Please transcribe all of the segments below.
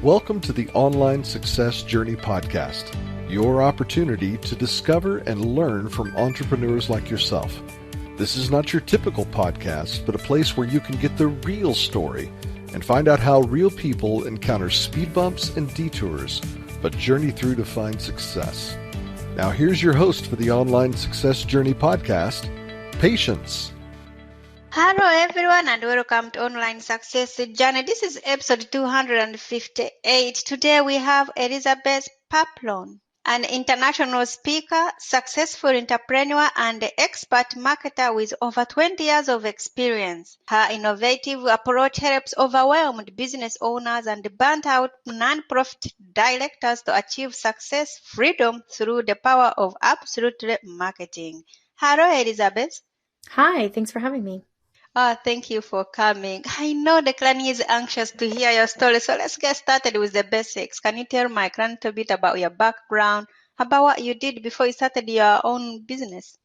Welcome to the Online Success Journey Podcast, your opportunity to discover and learn from entrepreneurs like yourself. This is not your typical podcast, but a place where you can get the real story and find out how real people encounter speed bumps and detours, but journey through to find success. Now here's your host for the Online Success Journey Podcast, Patience. Hello everyone and welcome to Online Success Journey. This is episode 258. Today we have Elizabeth Pampalone, an international speaker, successful entrepreneur and expert marketer with over 20 years of experience. Her innovative approach helps overwhelmed business owners and burnt-out non-profit directors to achieve success freedom through the power of absolute marketing. Hello Elizabeth. Hi, thanks for having me. Thank you for coming. I know the client is anxious to hear your story, so let's get started with the basics. Can you tell my client a bit about your background, about what you did before you started your own business?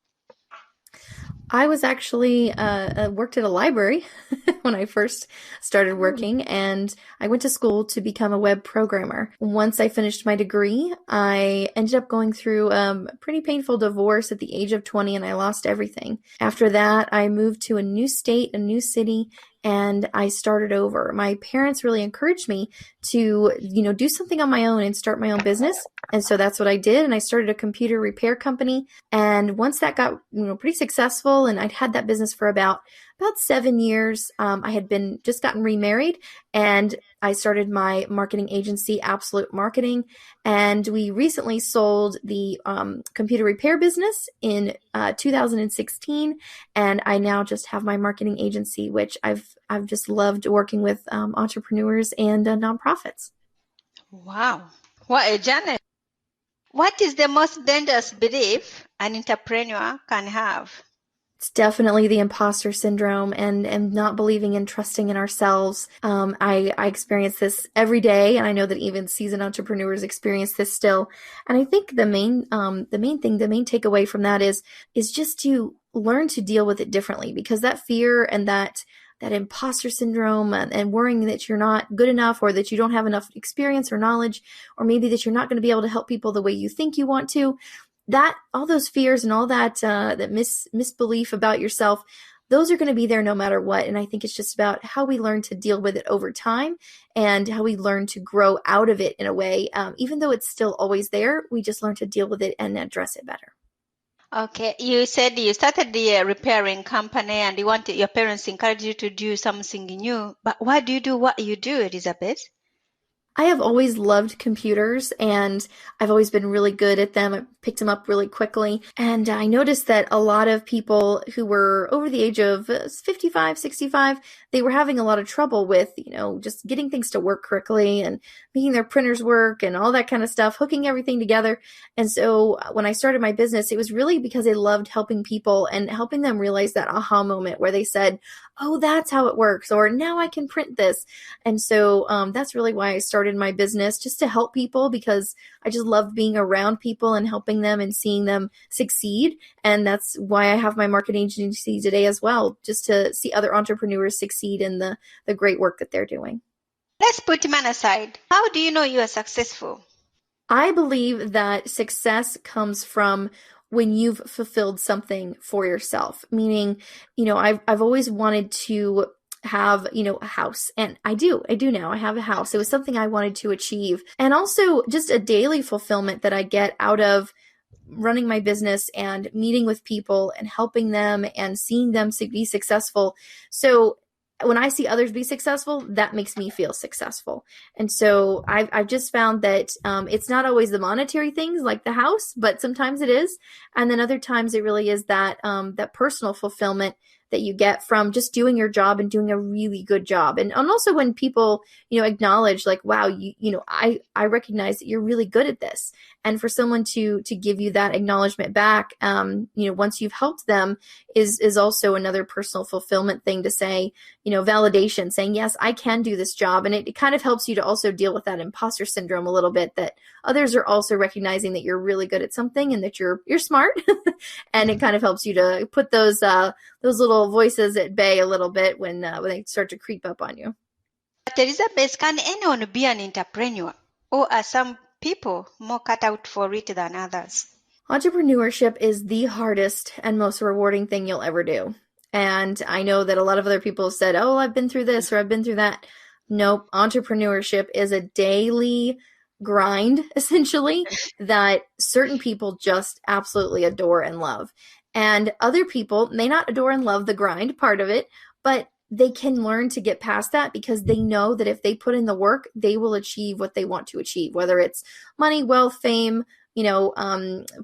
I was actually worked at a library when I first started working, and I went to school to become a web programmer. Once I finished my degree, I ended up going through a pretty painful divorce at the age of 20, and I lost everything. After that, I moved to a new state, a new city, and I started over. My parents really encouraged me to, do something on my own and start my own business. And so that's what I did. And I started a computer repair company. And once that got, pretty successful, and I'd had that business for about 7 years, I had just gotten remarried, and I started my marketing agency, Absolute Marketing. And we recently sold the computer repair business in 2016. And I now just have my marketing agency, which I've just loved working with entrepreneurs and nonprofits. Wow, what a journey. What is the most dangerous belief an entrepreneur can have? It's definitely the imposter syndrome and not believing and trusting in ourselves. I experience this every day, and I know that even seasoned entrepreneurs experience this still. And I think the main takeaway from that is just to learn to deal with it differently, because that fear and that imposter syndrome and worrying that you're not good enough, or that you don't have enough experience or knowledge, or maybe that you're not going to be able to help people the way you think you want to, that all those fears and all that misbelief about yourself, those are going to be there no matter what. And I think it's just about how we learn to deal with it over time and how we learn to grow out of it in a way. Even though it's still always there, we just learn to deal with it and address it better. Okay, you said you started the repairing company and your parents encouraged you to do something new. But why do you do what you do, Elizabeth? I have always loved computers, and I've always been really good at them. I picked them up really quickly. And I noticed that a lot of people who were over the age of 55, 65, they were having a lot of trouble with, just getting things to work correctly and making their printers work and all that kind of stuff, hooking everything together. And so when I started my business, it was really because I loved helping people and helping them realize that aha moment where they said, oh, that's how it works, or now I can print this. And so that's really why I started my business, just to help people, because I just love being around people and helping them and seeing them succeed. And that's why I have my marketing agency today as well, just to see other entrepreneurs succeed in the great work that they're doing. Let's put man aside. How do you know you are successful? I believe that success comes from when you've fulfilled something for yourself, meaning, I've always wanted to have, a house, and I do now. I have a house. It was something I wanted to achieve. And also just a daily fulfillment that I get out of running my business and meeting with people and helping them and seeing them be successful. So when I see others be successful, that makes me feel successful. And so I've just found that it's not always the monetary things like the house, but sometimes it is. And then other times it really is that personal fulfillment that you get from just doing your job and doing a really good job. And also when people, acknowledge like, wow, I recognize that you're really good at this. And for someone to give you that acknowledgement back, once you've helped them is also another personal fulfillment thing to say, validation, saying, yes, I can do this job. And it kind of helps you to also deal with that imposter syndrome a little bit, that others are also recognizing that you're really good at something and that you're smart. And it kind of helps you to put those little voices at bay a little bit when they start to creep up on you. But Elizabeth, can anyone be an entrepreneur? Or are some people more cut out for it than others? Entrepreneurship is the hardest and most rewarding thing you'll ever do. And I know that a lot of other people have said, oh, I've been through this or I've been through that. Nope. Entrepreneurship is a daily grind, essentially, that certain people just absolutely adore and love. And other people may not adore and love the grind part of it, but they can learn to get past that because they know that if they put in the work, they will achieve what they want to achieve, whether it's money, wealth, fame,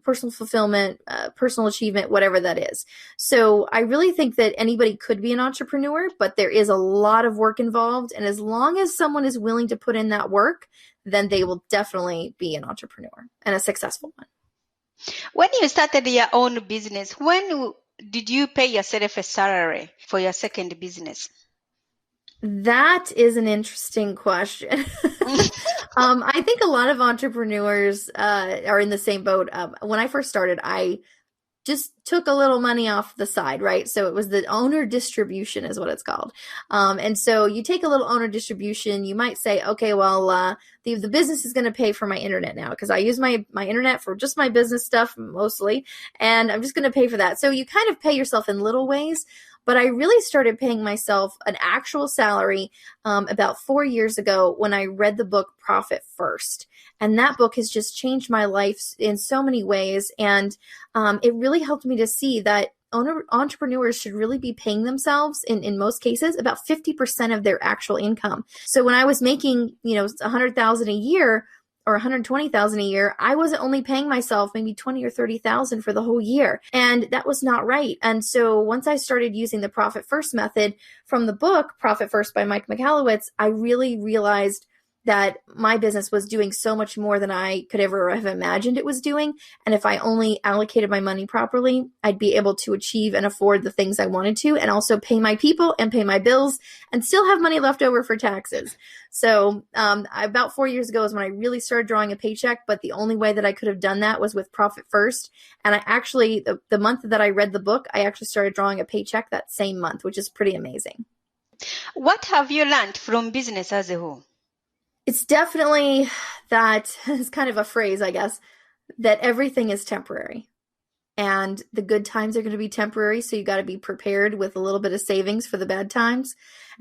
personal fulfillment, personal achievement, whatever that is. So I really think that anybody could be an entrepreneur, but there is a lot of work involved. And as long as someone is willing to put in that work, then they will definitely be an entrepreneur and a successful one. When you started your own business, when did you pay yourself a salary for your second business? That is an interesting question. I think a lot of entrepreneurs are in the same boat. When I first started, I just took a little money off the side, right? So it was the owner distribution is what it's called. And so you take a little owner distribution, you might say, okay, well, the business is going to pay for my internet now because I use my internet for just my business stuff mostly, and I'm just going to pay for that. So you kind of pay yourself in little ways. But I really started paying myself an actual salary about 4 years ago when I read the book Profit First. And that book has just changed my life in so many ways. And it really helped me to see that entrepreneurs should really be paying themselves in most cases about 50% of their actual income. So when I was making, $100,000 a year, or $120,000 a year, I wasn't only paying myself maybe $20,000 or $30,000 for the whole year. And that was not right. And so once I started using the Profit First method from the book, Profit First by Mike Michalowicz, I really realized that my business was doing so much more than I could ever have imagined it was doing. And if I only allocated my money properly, I'd be able to achieve and afford the things I wanted to, and also pay my people and pay my bills and still have money left over for taxes. So about 4 years ago is when I really started drawing a paycheck, but the only way that I could have done that was with Profit First. And I actually, the month that I read the book, I actually started drawing a paycheck that same month, which is pretty amazing. What have you learned from business as a whole? It's definitely that, it's kind of a phrase, I guess, that everything is temporary. And the good times are going to be temporary, so you got to be prepared with a little bit of savings for the bad times.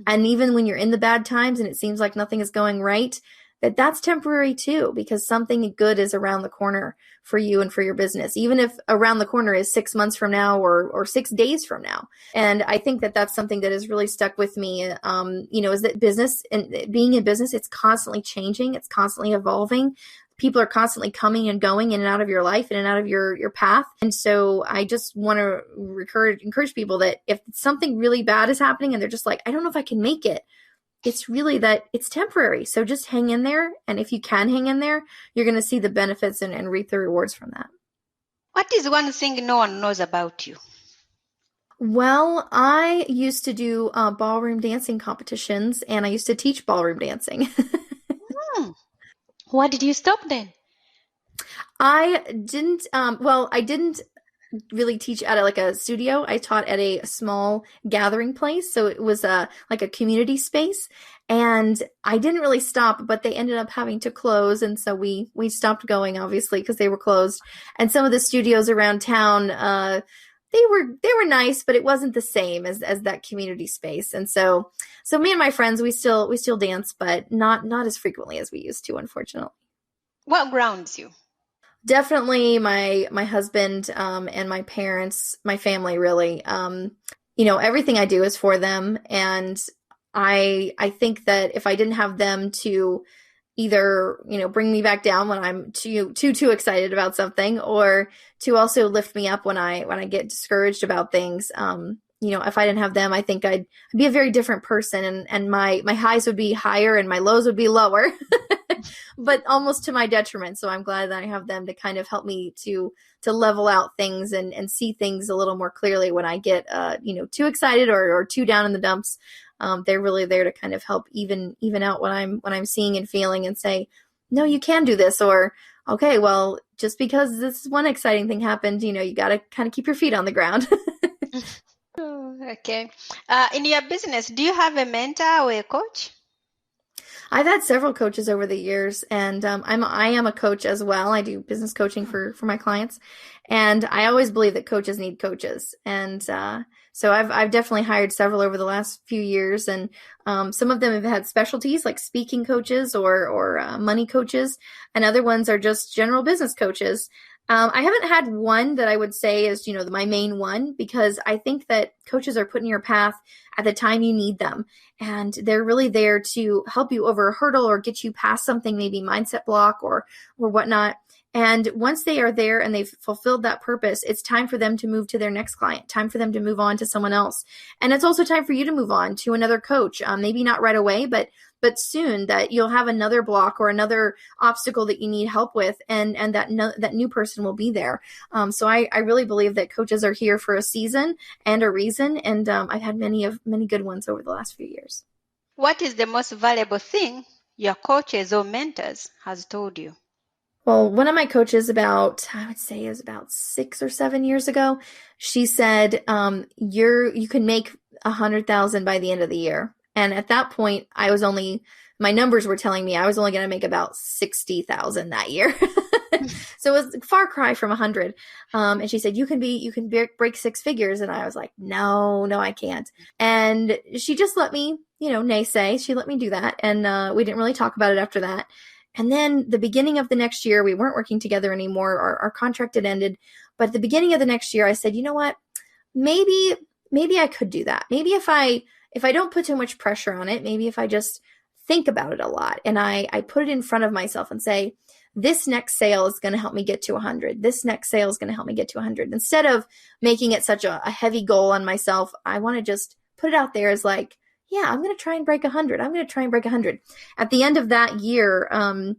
And even when you're in the bad times and it seems like nothing is going right, that's temporary too, because something good is around the corner for you and for your business, even if around the corner is 6 months from now or 6 days from now. And I think that that's something that has really stuck with me, is that business and being in business, it's constantly changing. It's constantly evolving. People are constantly coming and going in and out of your life, in and out of your path. And so I just want to encourage people that if something really bad is happening and they're just like, I don't know if I can make it, it's really that it's temporary. So just hang in there. And if you can hang in there, you're going to see the benefits and reap the rewards from that. What is one thing no one knows about you? Well, I used to do ballroom dancing competitions, and I used to teach ballroom dancing. Why did you stop then? I didn't really teach at a studio. I taught at a small gathering place. So it was like a community space, and I didn't really stop, but they ended up having to close. And so we stopped going, obviously, because they were closed. And some of the studios around town, they were nice, but it wasn't the same as that community space. And so me and my friends, we still dance, but not as frequently as we used to, unfortunately. What grounds you? Definitely my husband and my parents, my family, really. Everything I do is for them, and I think that if I didn't have them to either bring me back down when I'm too excited about something, or to also lift me up when I get discouraged about things, if I didn't have them, I think I'd be a very different person, and my highs would be higher and my lows would be lower. But almost to my detriment. So I'm glad that I have them to kind of help me to level out things and see things a little more clearly when I get, too excited or too down in the dumps. They're really there to kind of help even out what I'm seeing and feeling, and say, no, you can do this. Or, okay, well, just because this one exciting thing happened, you got to kind of keep your feet on the ground. Okay. In your business, do you have a mentor or a coach? I've had several coaches over the years, and I am a coach as well. I do business coaching for my clients, and I always believe that coaches need coaches, and so I've definitely hired several over the last few years, and some of them have had specialties like speaking coaches or money coaches, and other ones are just general business coaches. I haven't had one that I would say is, my main one, because I think that coaches are put in your path at the time you need them. And they're really there to help you over a hurdle or get you past something, maybe mindset block or whatnot. And once they are there and they've fulfilled that purpose, it's time for them to move to their next client, time for them to move on to someone else. And it's also time for you to move on to another coach. Maybe not right away, but soon, that you'll have another block or another obstacle that you need help with, and that new person will be there. So I really believe that coaches are here for a season and a reason, and I've had many good ones over the last few years. What is the most valuable thing your coaches or mentors has told you? Well, one of my coaches I would say it was about 6 or 7 years ago, she said, you can make 100,000 by the end of the year. And at that point, my numbers were telling me I was only going to make about 60,000 that year. So it was a far cry from 100. And she said, you can break 6 figures. And I was like, no, I can't. And she just let me, naysay. She let me do that. And we didn't really talk about it after that. And then the beginning of the next year, we weren't working together anymore. Our contract had ended. But at the beginning of the next year, I said, you know what? Maybe I could do that. Maybe if I don't put too much pressure on it, maybe if I just think about it a lot and I put it in front of myself and say, this next sale is going to help me get to 100. This next sale is going to help me get to 100. Instead of making it such a heavy goal on myself, I want to just put it out there as like, yeah, I'm going to try and break 100. I'm going to try and break 100. At the end of that year, and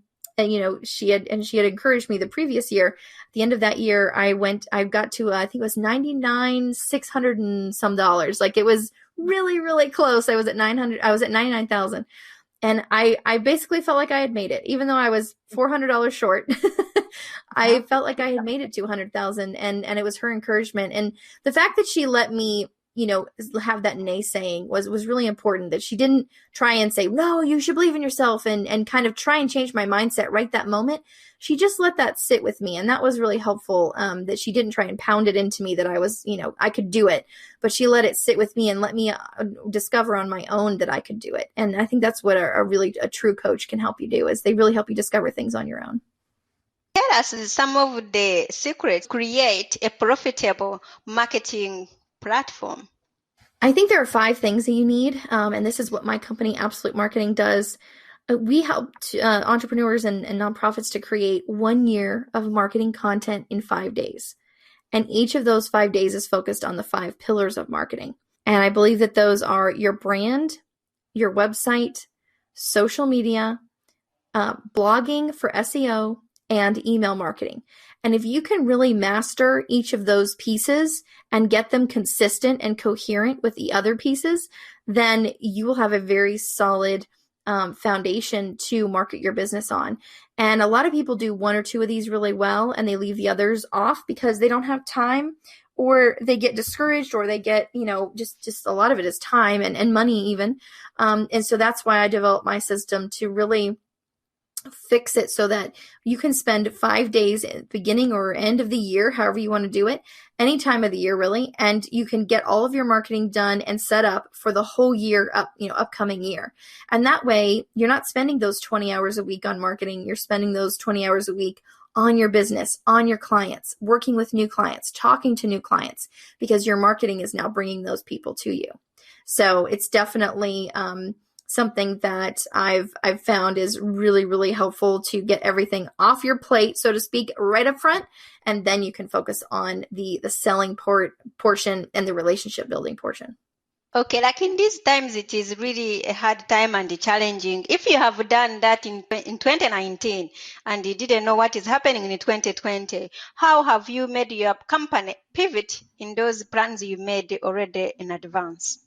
she had encouraged me the previous year. At the end of that year, I got to, I think it was $99,600 and some dollars. Like, it was really, really close. I was at 99,000. And I basically felt like I had made it, even though I was $400 short. I felt like I had made it to 100,000, and it was her encouragement. And the fact that she let me, have that naysaying was really important, that she didn't try and say, no, you should believe in yourself, and kind of try and change my mindset right that moment. She just let that sit with me. And that was really helpful, that she didn't try and pound it into me that I was, I could do it, but she let it sit with me and let me discover on my own that I could do it. And I think that's what a true coach can help you do, is they really help you discover things on your own. Tell us some of the secrets to create a profitable marketing platform. I think there are 5 things that you need, and this is what my company, Absolute Marketing, does. We help entrepreneurs and nonprofits to create 1 year of marketing content in 5 days. And each of those 5 days is focused on the 5 pillars of marketing. And I believe that those are your brand, your website, social media, blogging for SEO, and email marketing. And if you can really master each of those pieces and get them consistent and coherent with the other pieces, then you will have a very solid foundation to market your business on. And a lot of people do 1 or 2 of these really well, and they leave the others off because they don't have time, or they get discouraged, or they get, just a lot of it is time and money even. And so that's why I developed my system to really fix it so that you can spend 5 days at the beginning or end of the year, however you want to do it, any time of the year really, and you can get all of your marketing done and set up for the whole year upcoming year. And that way you're not spending those 20 hours a week on marketing. You're spending those 20 hours a week on your business, on your clients, working with new clients, talking to new clients, because your marketing is now bringing those people to you. So it's definitely something that I've found is really, really helpful to get everything off your plate, so to speak, right up front. And then you can focus on the selling portion and the relationship building portion. Okay, like in these times, it is really a hard time and challenging. If you have done that in 2019 and you didn't know what is happening in 2020, how have you made your company pivot in those plans you made already in advance?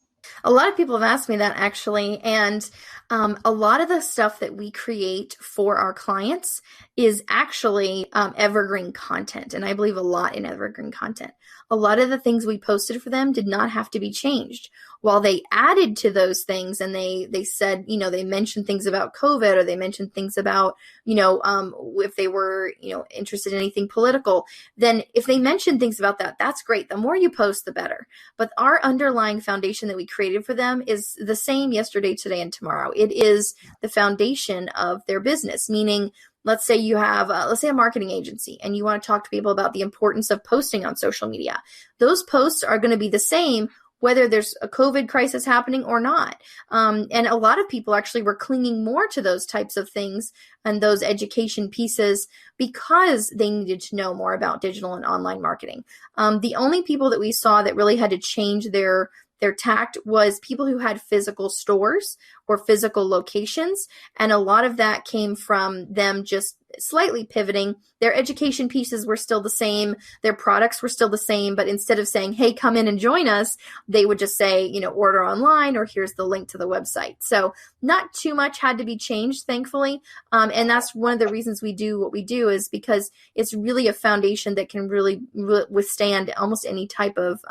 A lot of people have asked me that, actually, and a lot of the stuff that we create for our clients is actually evergreen content, and I believe a lot in evergreen content. a lot of the things we posted for them did not have to be changed. While they added to those things and they said, they mentioned things about COVID, or they mentioned things about, if they were, interested in anything political, then if they mention things about that, that's great. The more you post, the better. But our underlying foundation that we created for them is the same yesterday, today, and tomorrow. It is the foundation of their business, meaning let's say you have, let's say a marketing agency, and you want to talk to people about the importance of posting on social media. Those posts are going to be the same whether there's a COVID crisis happening or not. And a lot of people actually were clinging more to those types of things and those education pieces because they needed to know more about digital and online marketing. The only people that we saw that really had to change their tact was people who had physical stores or physical locations. And a lot of that came from them just slightly pivoting. Their education pieces were still the same. Their products were still the same. But instead of saying, hey, come in and join us, they would just say, order online, or here's the link to the website. So not too much had to be changed, thankfully. And that's one of the reasons we do what we do, is because it's really a foundation that can really withstand almost any type of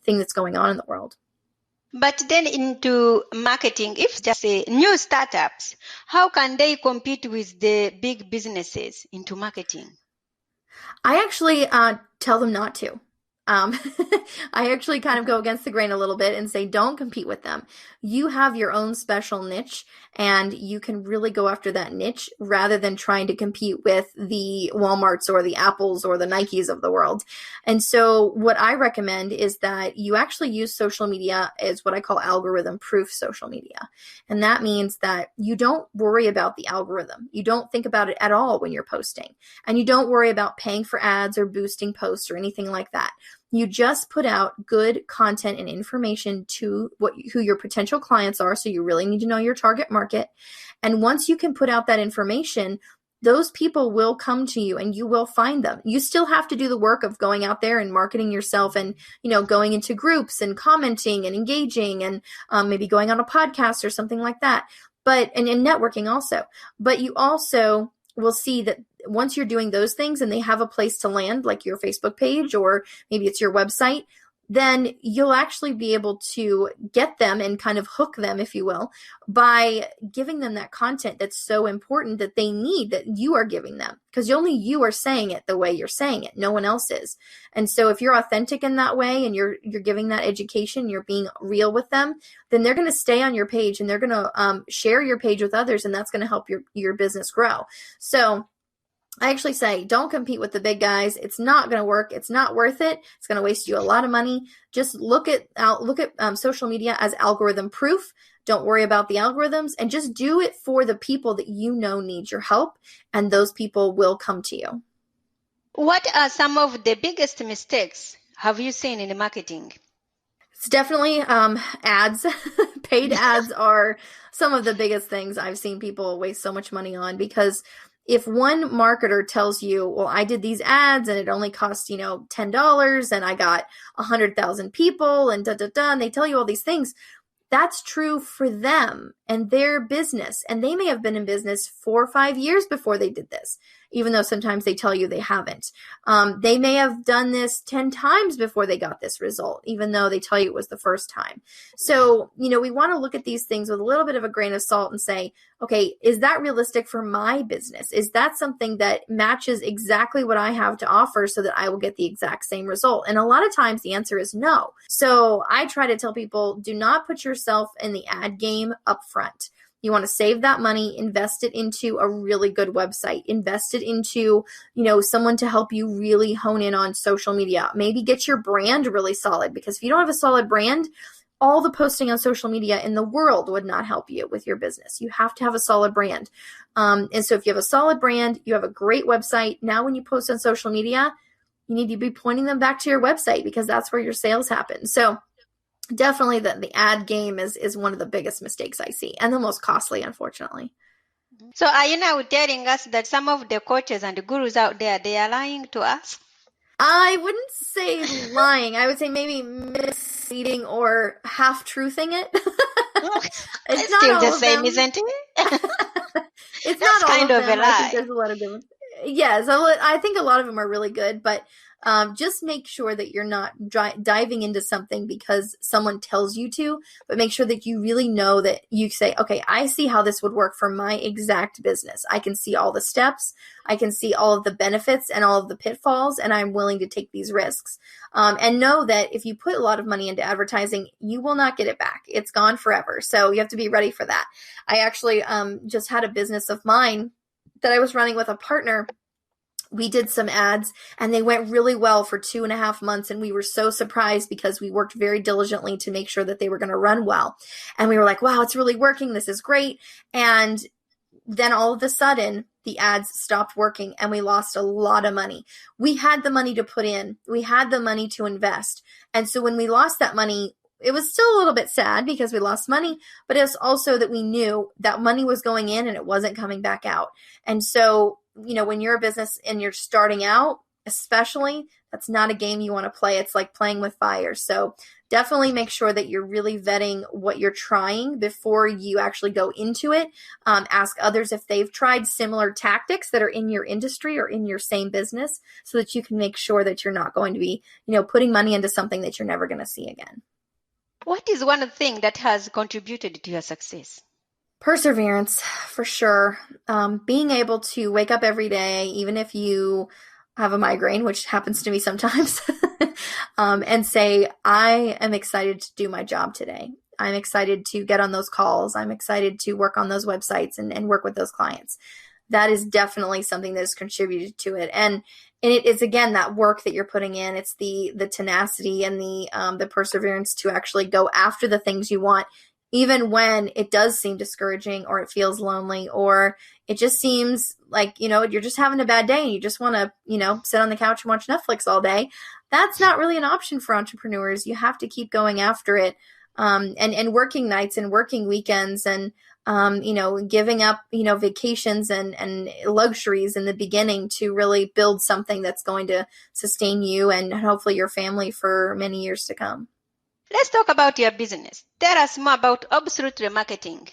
thing that's going on in the world. But then into marketing, if just say new startups, how can they compete with the big businesses into marketing? I actually tell them not to. I actually kind of go against the grain a little bit and say, don't compete with them. You have your own special niche, and you can really go after that niche rather than trying to compete with the Walmarts or the Apples or the Nikes of the world. And so what I recommend is that you actually use social media as what I call algorithm-proof social media. And that means that you don't worry about the algorithm. You don't think about it at all when you're posting. And you don't worry about paying for ads or boosting posts or anything like that. You just put out good content and information to who your potential clients are. So you really need to know your target market. And once you can put out that information, those people will come to you and you will find them. You still have to do the work of going out there and marketing yourself and, going into groups and commenting and engaging and maybe going on a podcast or something like that. But, and networking also. But you also will see that once you're doing those things and they have a place to land, like your Facebook page, or maybe it's your website, then you'll actually be able to get them and kind of hook them, if you will, by giving them that content that's so important that they need, that you are giving them, because only you are saying it the way you're saying it. No one else is. And so if you're authentic in that way and you're giving that education, you're being real with them, then they're going to stay on your page and they're going to share your page with others, and that's going to help your business grow. So I actually say, don't compete with the big guys. It's not going to work. It's not worth it. It's going to waste you a lot of money. Just look at social media as algorithm proof. Don't worry about the algorithms, and just do it for the people that need your help, and those people will come to you. What are some of the biggest mistakes have you seen in marketing? It's definitely ads. Paid ads are some of the biggest things I've seen people waste so much money on, because if one marketer tells you, well, I did these ads and it only cost, $10 and I got 100,000 people and and they tell you all these things, that's true for them and their business. And they may have been in business 4 or 5 years before they did this, even though sometimes they tell you they haven't. They may have done this 10 times before they got this result, even though they tell you it was the first time. So, we want to look at these things with a little bit of a grain of salt and say, okay, is that realistic for my business? Is that something that matches exactly what I have to offer so that I will get the exact same result? And a lot of times the answer is no. So I try to tell people, do not put yourself in the ad game up front. You want to save that money, invest it into a really good website, invest it into, someone to help you really hone in on social media. Maybe get your brand really solid, because if you don't have a solid brand, all the posting on social media in the world would not help you with your business. You have to have a solid brand. And so if you have a solid brand, you have a great website. Now when you post on social media, you need to be pointing them back to your website, because that's where your sales happen. So definitely the ad game is one of the biggest mistakes I see, and the most costly, unfortunately. So are you now telling us that some of the coaches and the gurus out there, they are lying to us? I wouldn't say lying. I would say maybe misleading or half-truthing it. It's still the same, isn't it? It's not all kind of of them. a lie. I think there's a lot of different. Yes, I think a lot of them are really good, but Just make sure that you're not diving into something because someone tells you to, but make sure that you really know that you say, okay, I see how this would work for my exact business. I can see all the steps. I can see all of the benefits and all of the pitfalls, and I'm willing to take these risks. And know that if you put a lot of money into advertising, you will not get it back. It's gone forever. So you have to be ready for that. I actually just had a business of mine that I was running with a partner. We did some ads and they went really well for 2.5 months. And we were so surprised because we worked very diligently to make sure that they were going to run well. And we were like, wow, it's really working. This is great. And then all of a sudden the ads stopped working and we lost a lot of money. We had the money to put in. We had the money to invest. And so when we lost that money, it was still a little bit sad because we lost money, but it's also that we knew that money was going in and it wasn't coming back out. And so, when you're a business and you're starting out, especially, that's not a game you want to play. It's like playing with fire. So definitely make sure that you're really vetting what you're trying before you actually go into it. Ask others if they've tried similar tactics that are in your industry or in your same business so that you can make sure that you're not going to be, putting money into something that you're never going to see again. What is one thing that has contributed to your success? Perseverance, for sure. Being able to wake up every day, even if you have a migraine, which happens to me sometimes, and say, I am excited to do my job today. I'm excited to get on those calls. I'm excited to work on those websites and work with those clients. That is definitely something that has contributed to it. And it is, again, that work that you're putting in. It's the tenacity and the perseverance to actually go after the things you want, even when it does seem discouraging or it feels lonely or it just seems like, you're just having a bad day and you just want to, sit on the couch and watch Netflix all day. That's not really an option for entrepreneurs. You have to keep going after it, and working nights and working weekends and, giving up, vacations and luxuries in the beginning to really build something that's going to sustain you and hopefully your family for many years to come. Let's talk about your business. Tell us more about Absolute Remarketing.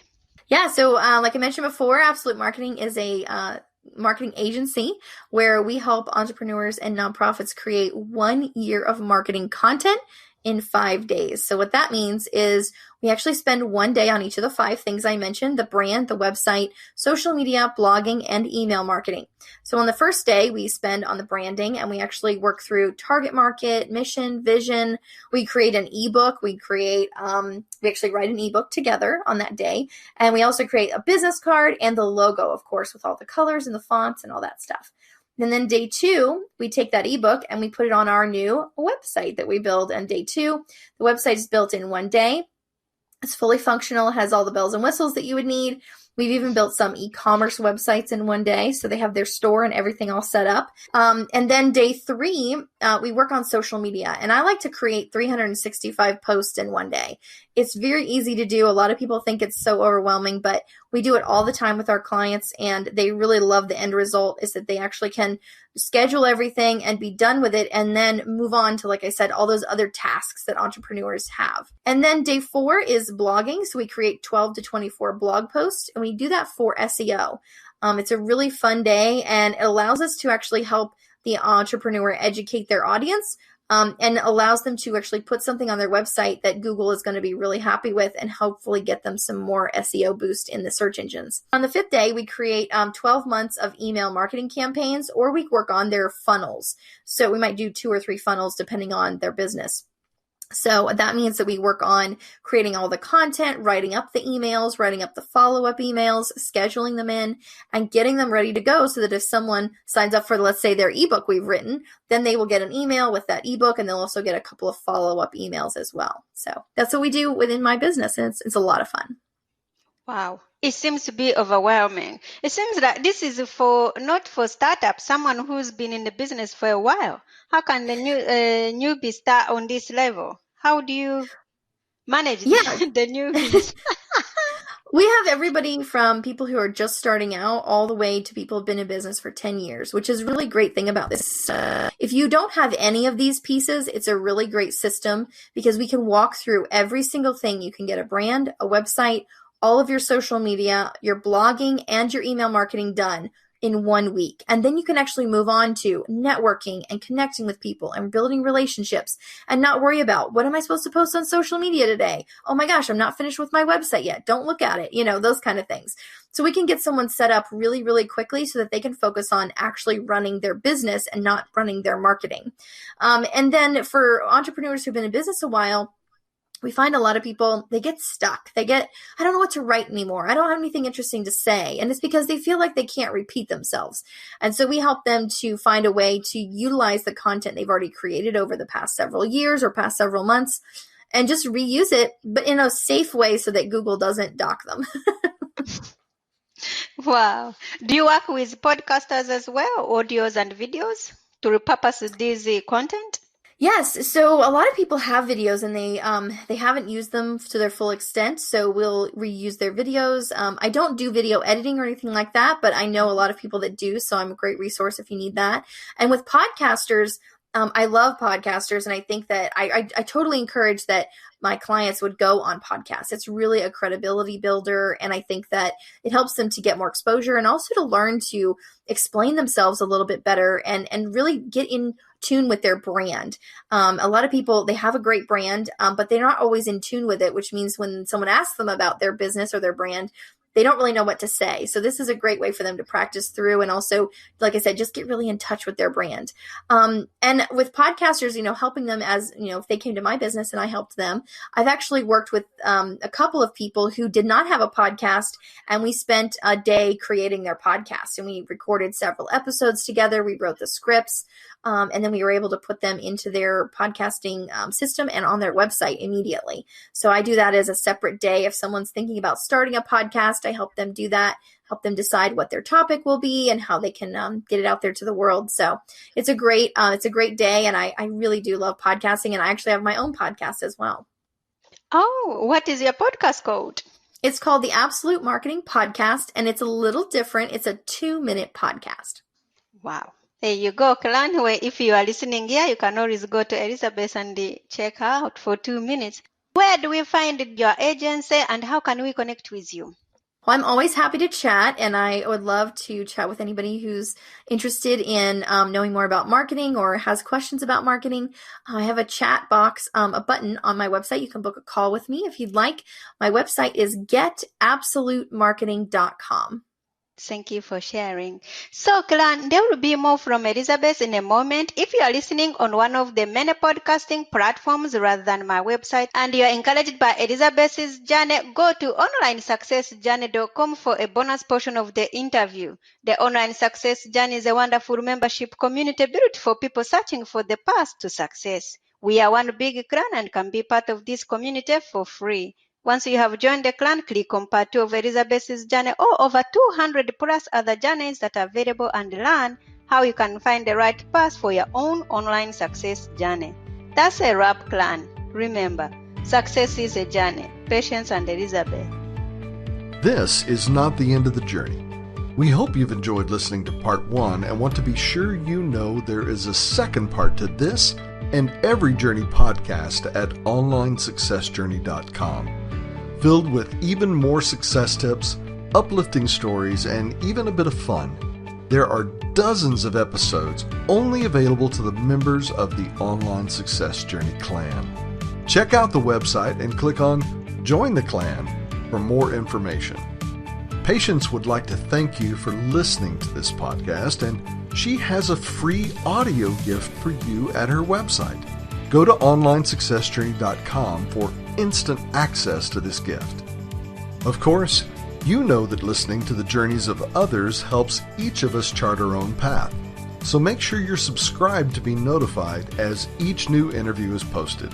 Yeah, so like I mentioned before, Absolute Marketing is a marketing agency where we help entrepreneurs and nonprofits create 1 year of marketing content in 5 days. So what that means is we actually spend 1 day on each of the 5 things I mentioned: the brand, the website, social media, blogging, and email marketing. So on the first day, we spend on the branding and we actually work through target market, mission, vision. We create an ebook. We actually write an ebook together on that day. And we also create a business card and the logo, of course, with all the colors and the fonts and all that stuff. And then day 2, we take that ebook and we put it on our new website that we build. And day 2, the website is built in 1 day. It's fully functional, has all the bells and whistles that you would need. We've even built some e-commerce websites in 1 day, so they have their store and everything all set up. And then day 3, we work on social media. And I like to create 365 posts in 1 day. It's very easy to do. A lot of people think it's so overwhelming, but we do it all the time with our clients, and they really love the end result is that they actually can schedule everything and be done with it and then move on to, like I said, all those other tasks that entrepreneurs have. And then day 4 is blogging. So we create 12 to 24 blog posts, and we do that for SEO. It's a really fun day, and it allows us to actually help the entrepreneur educate their audience, and allows them to actually put something on their website that Google is going to be really happy with and hopefully get them some more SEO boost in the search engines. On the 5th day, we create 12 months of email marketing campaigns, or we work on their funnels. So we might do 2 or 3 funnels depending on their business. So that means that we work on creating all the content, writing up the emails, writing up the follow-up emails, scheduling them in, and getting them ready to go so that if someone signs up for, let's say, their ebook we've written, then they will get an email with that ebook, and they'll also get a couple of follow-up emails as well. So that's what we do within my business, and it's a lot of fun. Wow. It seems to be overwhelming. It seems that this is not for startups, someone who's been in the business for a while. How can the newbie start on this level? How do you manage the newbies? We have everybody from people who are just starting out all the way to people who've been in business for 10 years, which is a really great thing about this. If you don't have any of these pieces, it's a really great system because we can walk through every single thing. You can get a brand, a website, all of your social media, your blogging, and your email marketing done in 1 week. And then you can actually move on to networking and connecting with people and building relationships and not worry about, what am I supposed to post on social media today? Oh my gosh, I'm not finished with my website yet. Don't look at it. Those kind of things. So we can get someone set up really, really quickly so that they can focus on actually running their business and not running their marketing. And then for entrepreneurs who've been in business a while, we find a lot of people, they get stuck. I don't know what to write anymore. I don't have anything interesting to say. And it's because they feel like they can't repeat themselves. And so we help them to find a way to utilize the content they've already created over the past several years or past several months and just reuse it, but in a safe way so that Google doesn't dock them. Wow. Do you work with podcasters as well, audios and videos, to repurpose this content? Yes. So a lot of people have videos and they haven't used them to their full extent. So we'll reuse their videos. I don't do video editing or anything like that, but I know a lot of people that do. So I'm a great resource if you need that. And with podcasters, I love podcasters. And I think that I totally encourage that my clients would go on podcasts. It's really a credibility builder. And I think that it helps them to get more exposure and also to learn to explain themselves a little bit better and really get in tune with their brand. A lot of people, they have a great brand, but they're not always in tune with it, which means when someone asks them about their business or their brand, they don't really know what to say. So this is a great way for them to practice through and also, like I said, just get really in touch with their brand. And with podcasters, helping them as, if they came to my business and I helped them, I've actually worked with a couple of people who did not have a podcast, and we spent a day creating their podcast, and we recorded several episodes together. We wrote the scripts, and then we were able to put them into their podcasting system and on their website immediately. So I do that as a separate day. If someone's thinking about starting a podcast, I help them do that, help them decide what their topic will be and how they can get it out there to the world. So it's a great day. And I really do love podcasting. And I actually have my own podcast as well. Oh, what is your podcast called? It's called the Absolute Marketing Podcast, and it's a little different. It's a 2-minute podcast. Wow. There you go, Clan. If you are listening here, you can always go to Elizabeth and check her out for 2 minutes. Where do we find your agency and how can we connect with you? Well, I'm always happy to chat, and I would love to chat with anybody who's interested in knowing more about marketing or has questions about marketing. I have a chat box, a button on my website. You can book a call with me if you'd like. My website is getabsolutemarketing.com. Thank you for sharing. So, Clan, there will be more from Elizabeth in a moment. If you are listening on one of the many podcasting platforms rather than my website and you are encouraged by Elizabeth's journey, go to onlinesuccessjourney.com for a bonus portion of the interview. The Online Success Journey is a wonderful membership community built for people searching for the path to success. We are one big clan and can be part of this community for free. Once you have joined the clan, click on part 2 of Elizabeth's journey or over 200 plus other journeys that are available and learn how you can find the right path for your own online success journey. That's a wrap, clan. Remember, success is a journey. Patience and Elizabeth. This is not the end of the journey. We hope you've enjoyed listening to part 1 and want to be sure you know there is a second part to this and every journey podcast at onlinesuccessjourney.com. Filled with even more success tips, uplifting stories, and even a bit of fun. There are dozens of episodes only available to the members of the Online Success Journey clan. Check out the website and click on Join the Clan for more information. Patience would like to thank you for listening to this podcast, and she has a free audio gift for you at her website. Go to onlinesuccessjourney.com for instant access to this gift. Of course, you know that listening to the journeys of others helps each of us chart our own path. So make sure you're subscribed to be notified as each new interview is posted.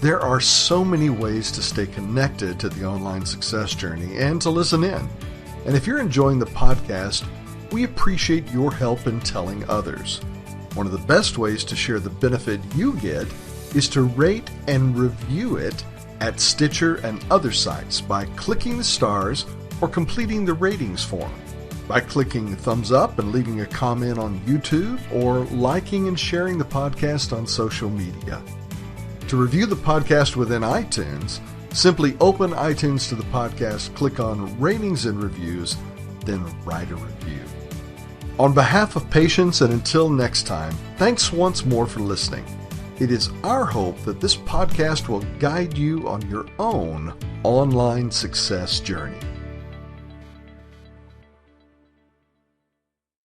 There are so many ways to stay connected to the Online Success Journey and to listen in. And if you're enjoying the podcast, we appreciate your help in telling others. One of the best ways to share the benefit you get is to rate and review it at Stitcher and other sites by clicking the stars or completing the ratings form, by clicking thumbs up and leaving a comment on YouTube, or liking and sharing the podcast on social media. To review the podcast within iTunes, simply open iTunes to the podcast, click on Ratings and Reviews, then write a review. On behalf of Patience, and until next time, thanks once more for listening. It is our hope that this podcast will guide you on your own online success journey.